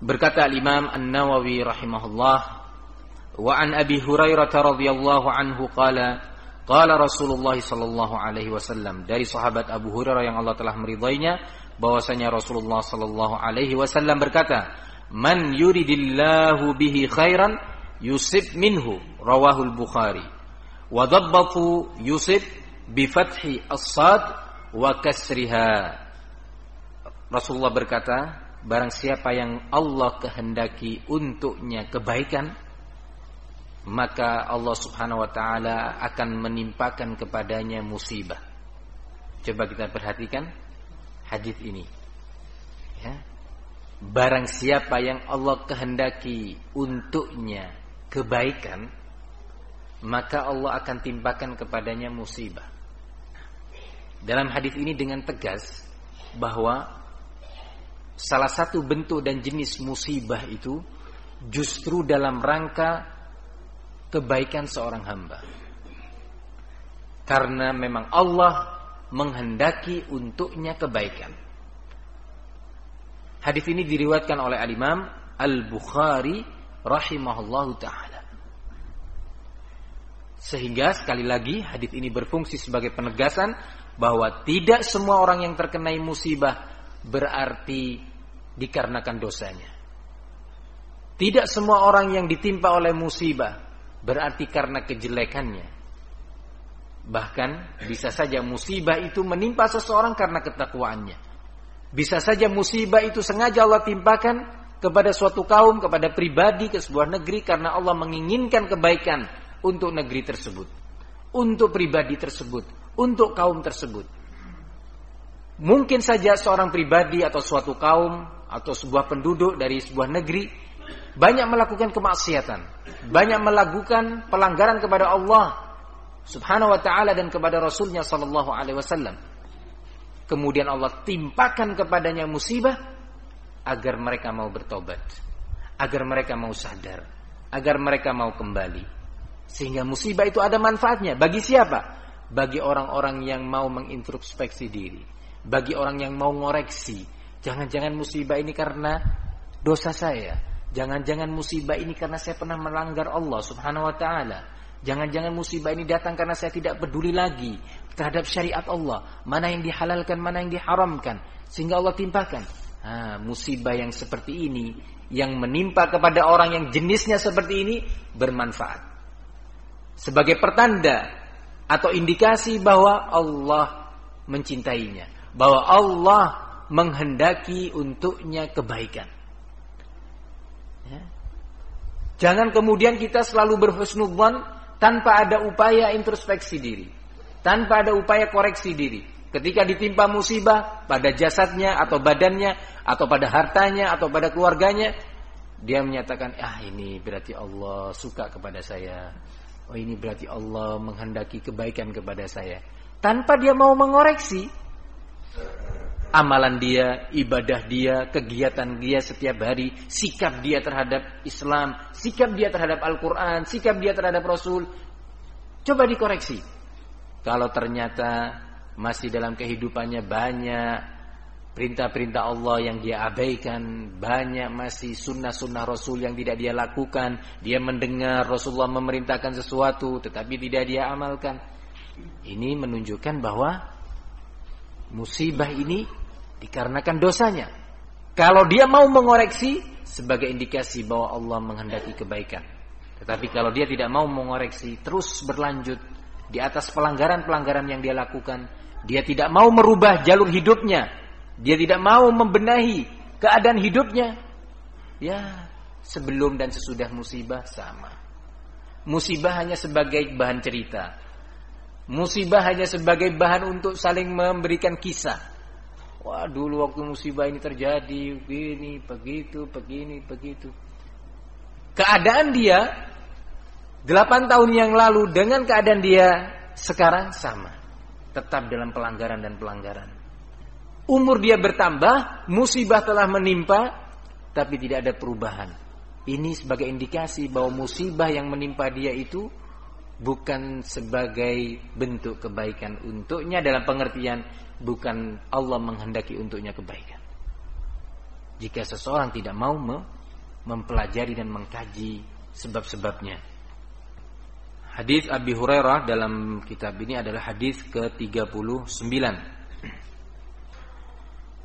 Berkata Imam An-Nawawi rahimahullah, wa an Abi Hurairah radhiyallahu anhu qala Rasulullah sallallahu alaihi wasallam, dari sahabat Abu Hurairah yang Allah telah meridainya, bahwasanya Rasulullah sallallahu alaihi wasallam berkata, man yuridillahu bihi khairan yusib minhu, rawahul Bukhari. Wa dhabbatu yusib bi fathi as-sad wa kasriha. Rasulullah berkata, barang siapa yang Allah kehendaki untuknya kebaikan, maka Allah subhanahu wa ta'ala akan menimpakan kepadanya musibah. Coba kita perhatikan hadis ini ya. Barang siapa yang Allah kehendaki untuknya kebaikan, maka Allah akan timpakan kepadanya musibah. Dalam hadis ini dengan tegas bahwa salah satu bentuk dan jenis musibah itu justru dalam rangka kebaikan seorang hamba. Karena memang Allah menghendaki untuknya kebaikan. Hadis ini diriwayatkan oleh Al-Imam Al-Bukhari rahimahullahu ta'ala. Sehingga sekali lagi hadis ini berfungsi sebagai penegasan bahwa tidak semua orang yang terkena musibah berarti dikarenakan dosanya. Tidak semua orang yang ditimpa oleh musibah berarti karena kejelekannya. Bahkan bisa saja musibah itu menimpa seseorang karena ketakwaannya. Bisa saja musibah itu sengaja Allah timpakan kepada suatu kaum, kepada pribadi, ke sebuah negeri karena Allah menginginkan kebaikan untuk negeri tersebut, untuk pribadi tersebut, untuk kaum tersebut. Mungkin saja seorang pribadi atau suatu kaum atau sebuah penduduk dari sebuah negeri banyak melakukan kemaksiatan, banyak melakukan pelanggaran kepada Allah subhanahu wa ta'ala dan kepada Rasulnya sallallahu alaihi wasallam. Kemudian Allah timpakan kepadanya musibah agar mereka mau bertobat, agar mereka mau sadar, agar mereka mau kembali. Sehingga musibah itu ada manfaatnya. Bagi siapa? Bagi orang-orang yang mau mengintrospeksi diri, bagi orang yang mau ngoreksi. Jangan-jangan musibah ini karena dosa saya, jangan-jangan musibah ini karena saya pernah melanggar Allah subhanahu wa ta'ala, jangan-jangan musibah ini datang karena saya tidak peduli lagi terhadap syariat Allah, mana yang dihalalkan, mana yang diharamkan, sehingga Allah timpakan. Musibah yang seperti ini, yang menimpa kepada orang yang jenisnya seperti ini, bermanfaat sebagai pertanda atau indikasi bahwa Allah mencintainya, bahwa Allah menghendaki untuknya kebaikan. Jangan kemudian kita selalu berhusnudzon tanpa ada upaya introspeksi diri, tanpa ada upaya koreksi diri. Ketika ditimpa musibah pada jasadnya atau badannya atau pada hartanya atau pada keluarganya, dia menyatakan, ini berarti Allah suka kepada saya. Oh, ini berarti Allah menghendaki kebaikan kepada saya. Tanpa dia mau mengoreksi amalan dia, ibadah dia, kegiatan dia setiap hari, sikap dia terhadap Islam, sikap dia terhadap Al-Quran, sikap dia terhadap Rasul. Coba dikoreksi. Kalau ternyata masih dalam kehidupannya banyak perintah-perintah Allah yang dia abaikan, banyak masih sunnah-sunnah Rasul yang tidak dia lakukan, dia mendengar Rasulullah memerintahkan sesuatu tetapi tidak dia amalkan. Ini menunjukkan bahwa musibah ini dikarenakan dosanya. Kalau dia mau mengoreksi, sebagai indikasi bahwa Allah menghendaki kebaikan. Tetapi kalau dia tidak mau mengoreksi, terus berlanjut di atas pelanggaran-pelanggaran yang dia lakukan, dia tidak mau merubah jalur hidupnya, dia tidak mau membenahi keadaan hidupnya, ya sebelum dan sesudah musibah sama. Musibah hanya sebagai bahan cerita, musibah hanya sebagai bahan untuk saling memberikan kisah. Wah, dulu waktu musibah ini terjadi begini, begitu, begini, begitu. Keadaan dia 8 tahun yang lalu dengan keadaan dia sekarang sama, tetap dalam pelanggaran dan pelanggaran. Umur dia bertambah, musibah telah menimpa, tapi tidak ada perubahan. Ini sebagai indikasi bahwa musibah yang menimpa dia itu bukan sebagai bentuk kebaikan untuknya, dalam pengertian bukan Allah menghendaki untuknya kebaikan. jika seseorang tidak mau mempelajari dan mengkaji sebab-sebabnya. Hadis Abi Hurairah dalam kitab ini adalah hadis ke-39.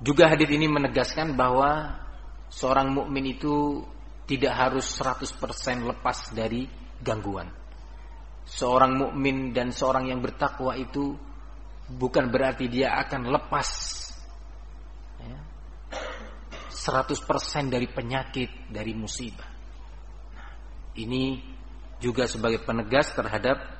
Juga hadis ini menegaskan bahwa seorang mukmin itu tidak harus 100% lepas dari gangguan. Seorang mukmin dan seorang yang bertakwa itu bukan berarti dia akan lepas 100% dari penyakit, dari musibah. Ini juga sebagai penegas terhadap